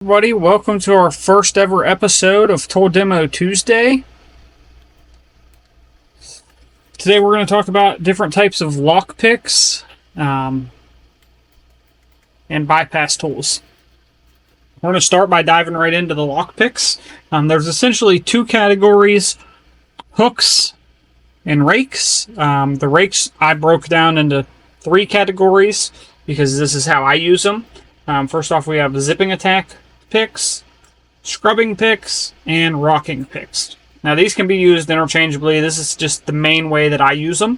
Everybody, welcome to our first ever episode of Tool Demo Tuesday. Today we're going to talk about different types of lockpicks and bypass tools. We're going to start by diving right into the lockpicks. There's essentially two categories: hooks and rakes. The rakes I broke down into three categories because this is how I use them. First off, we have zipping attack picks, scrubbing picks, and rocking picks. Now these can be used interchangeably. This is just the main way that I use them.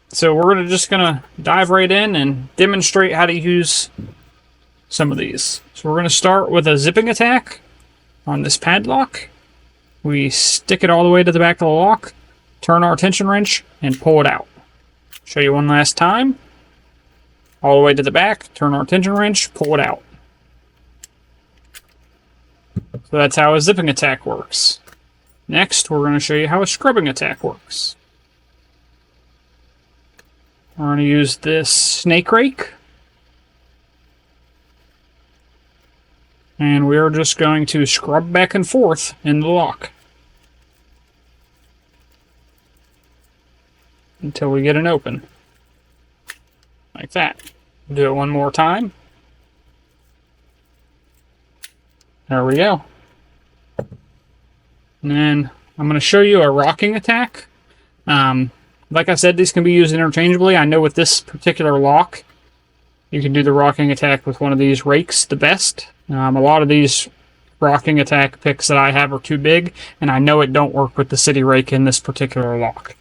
So we're just gonna dive right in and demonstrate how to use some of these. So we're gonna start with a zipping attack on this padlock. We stick it all the way to the back of the lock, turn our tension wrench, and pull it out. Show you one last time. All the way to the back, turn our tension wrench, pull it out. So that's how a zipping attack works. Next, we're going to show you how a scrubbing attack works. We're going to use this snake rake. And we're just going to scrub back and forth in the lock until we get an open. Like that. Do it one more time. There we go. And then I'm going to show you a rocking attack. Like I said, these can be used interchangeably. I know with this particular lock, you can do the rocking attack with one of these rakes the best. A lot of these rocking attack picks that I have are too big, and I know it don't work with the city rake in this particular lock.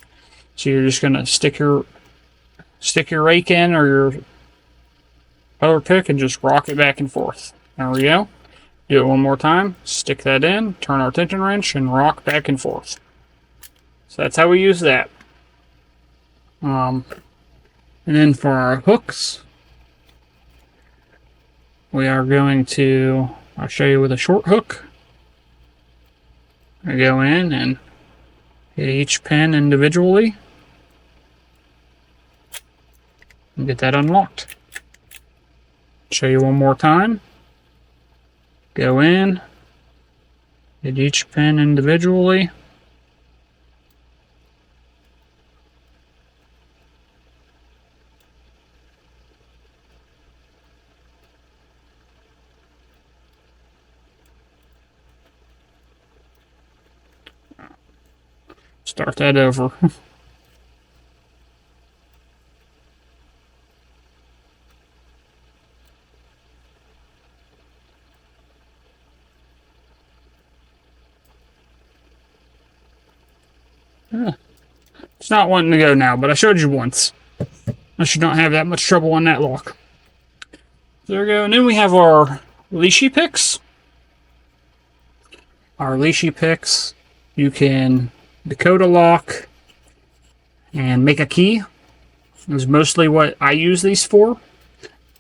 So you're just going to stick your rake in or your other pick and just rock it back and forth. There we go. Do it one more time. Stick that in, turn our tension wrench, and rock back and forth. So that's how we use that. And then for our hooks, we are going to, I'll show you with a short hook. I go in and hit each pin individually and get that unlocked. Show you one more time. Go in, hit each pin individually. Start that over. It's not wanting to go now, but I showed you once. I should not have that much trouble on that lock. There we go. And then we have our leashy picks. Our leashy picks, you can decode a lock and make a key. Is mostly what I use these for.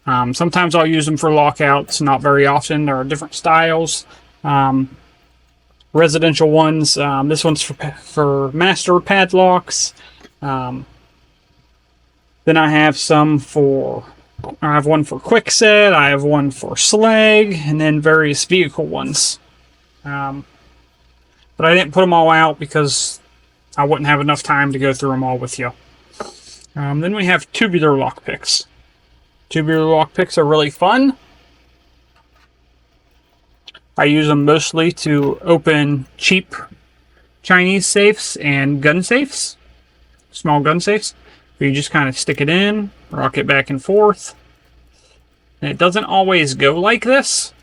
Sometimes I'll use them for lockouts, not very often. There are different styles. Residential ones. This one's for master padlocks. Then I have some for. I have one for quickset. I have one for slag, and then various vehicle ones. But I didn't put them all out because I wouldn't have enough time to go through them all with you. Then we have tubular lockpicks. Tubular lockpicks are really fun. I use them mostly to open cheap Chinese safes and gun safes, small gun safes. You just kind of stick it in, rock it back and forth. And it doesn't always go like this,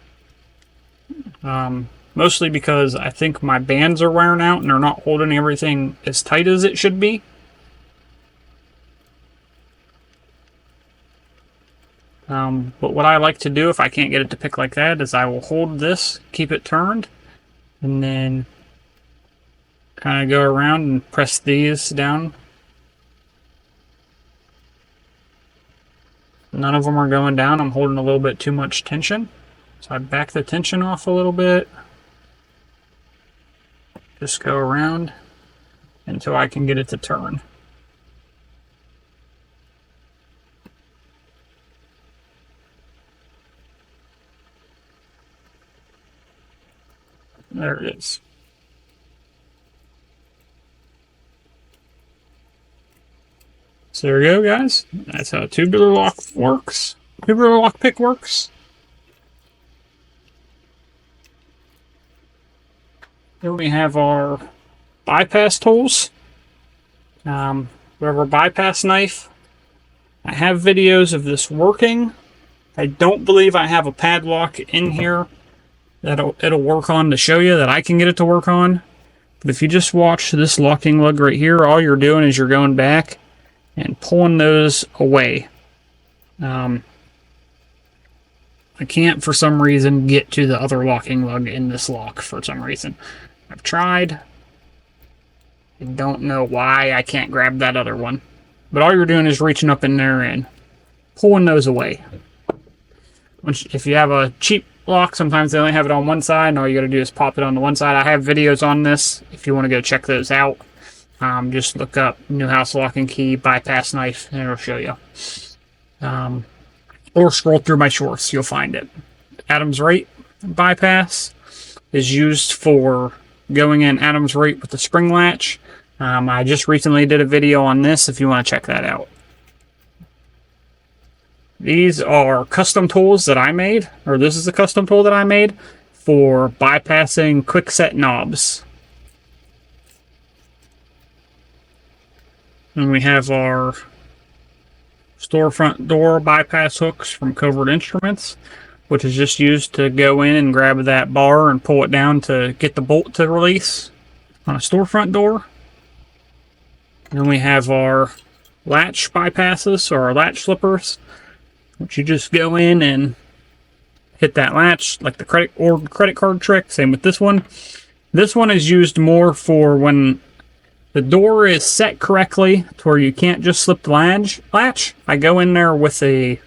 mostly because I think my bands are wearing out and they're not holding everything as tight as it should be. But what I like to do if I can't get it to pick like that is I will hold this, keep it turned, and then kind of go around and press these down. None of them are going down. I'm holding a little bit too much tension. So I back the tension off a little bit. Just go around until I can get it to turn. There it is. So there we go, guys. That's how a tubular lock works. Tubular lockpick works. Then we have our bypass tools. We have our bypass knife. I have videos of this working. I don't believe I have a padlock in here that it'll work on to show you that I can get it to work on. But if you just watch this locking lug right here, all you're doing is you're going back and pulling those away. I can't, for some reason, get to the other locking lug in this lock for some reason. I've tried. I don't know why I can't grab that other one. But all you're doing is reaching up in there and pulling those away. If you have a cheap lock, sometimes they only have it on one side, and all you got to do is pop it on the one side. I have videos on this if you want to go check those out. Just look up New House Locking Key Bypass Knife, and it'll show you. Or scroll through my shorts, you'll find it. Adam's Rate bypass is used for going in Adam's Rate with the spring latch. I just recently did a video on this if you want to check that out. These are custom tools that I made, or this is a custom tool that I made for bypassing quick set knobs. And we have our storefront door bypass hooks from Covert Instruments, which is just used to go in and grab that bar and pull it down to get the bolt to release on a storefront door. Then we have our latch bypasses, or our latch slippers, which you just go in and hit that latch like the credit card trick. Same with this one. This one is used more for when the door is set correctly to where you can't just slip the latch. I go in there with a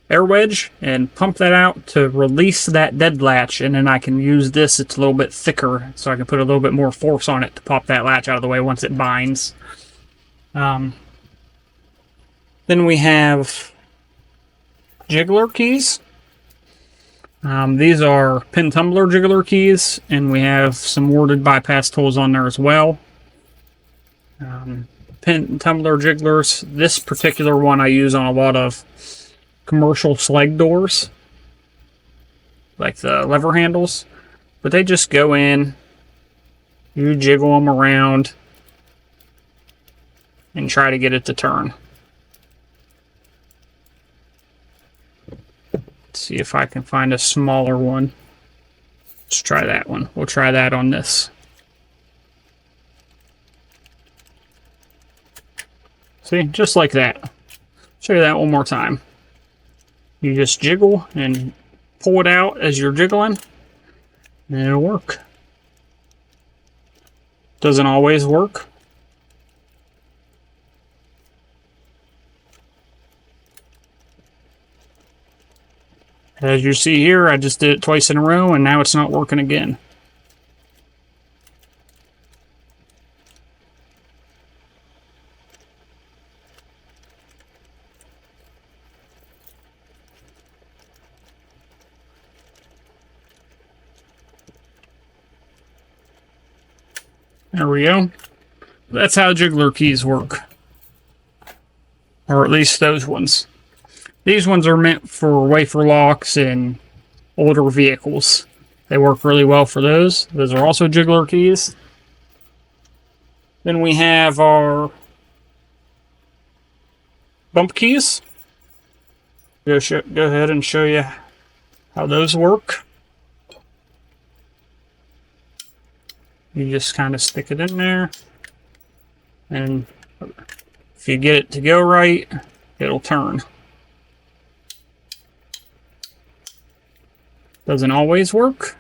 air wedge and pump that out to release that dead latch, and then I can use this. It's a little bit thicker, so I can put a little bit more force on it to pop that latch out of the way once it binds. Then we have Jiggler Keys. These are pin tumbler jiggler keys, and we have some worded bypass tools on there as well. Pin tumbler jigglers. This particular one I use on a lot of commercial slag doors, like the lever handles. But they just go in, you jiggle them around, and try to get it to turn. See if I can find a smaller one. Let's try that one. We'll try that on this. See, just like that. Show you that one more time. You just jiggle and pull it out as you're jiggling, and it'll work. Doesn't always work. As you see here, I just did it twice in a row, and now it's not working again. There we go. That's how jiggler keys work. Or at least those ones. These ones are meant for wafer locks and older vehicles. They work really well for those. Those are also jiggler keys. Then we have our bump keys. Go ahead and show you how those work. You just kind of stick it in there, and if you get it to go right, it'll turn. Doesn't always work.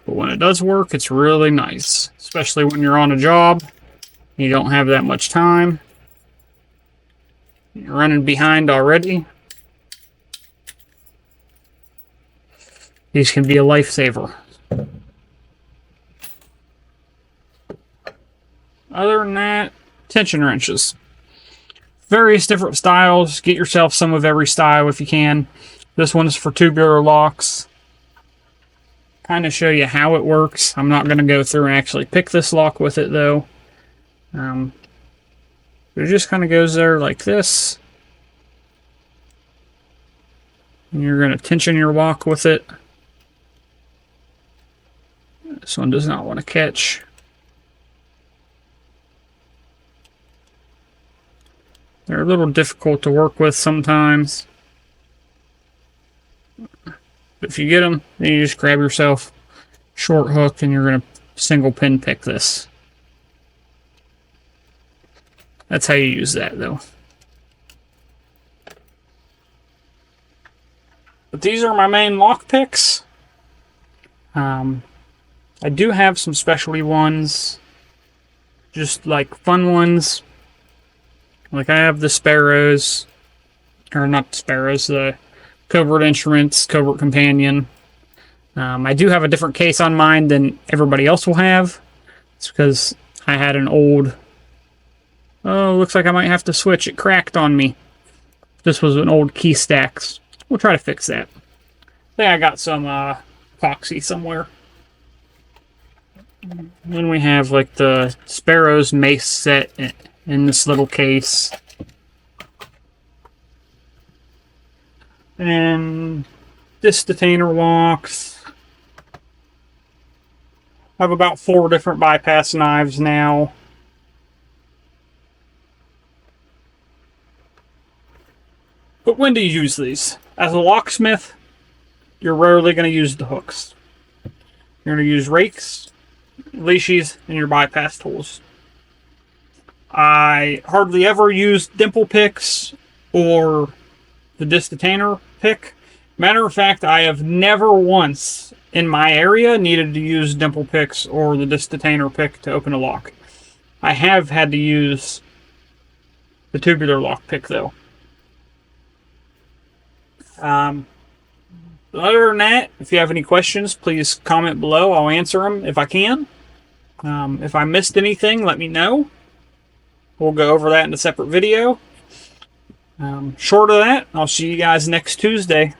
But when it does work, it's really nice, especially when you're on a job. You don't have that much time. You're running behind already. These can be a lifesaver. Other than that, tension wrenches. Various different styles. Get yourself some of every style if you can. This one is for tubular locks. Kind of show you how it works. I'm not going to go through and actually pick this lock with it though. It just kind of goes there like this. And you're going to tension your lock with it. This one does not want to catch. They're a little difficult to work with sometimes. But if you get them, then you just grab yourself a short hook and you're going to single pin pick this. That's how you use that though. But these are my main lock picks. I do have some specialty ones, just like fun ones. Like I have the Sparrows, or not the Sparrows, the Covert Instruments, Covert Companion. I do have a different case on mine than everybody else will have. It's because I had an old, oh, looks like I might have to switch. It cracked on me. This was an old key stacks. We'll try to fix that. I think I got some epoxy somewhere. Then we have like the Sparrows mace set in this little case. And this detainer locks. I have about 4 different bypass knives now. But when do you use these? As a locksmith, you're rarely going to use the hooks. You're going to use rakes, leashes, and your bypass tools. I hardly ever use dimple picks or the disc detainer pick. Matter of fact, I have never once in my area needed to use dimple picks or the disc detainer pick to open a lock. I have had to use the tubular lock pick though. Other than that, if you have any questions, please comment below. I'll answer them if I can. If I missed anything, let me know. We'll go over that in a separate video. Short of that, I'll see you guys next Tuesday.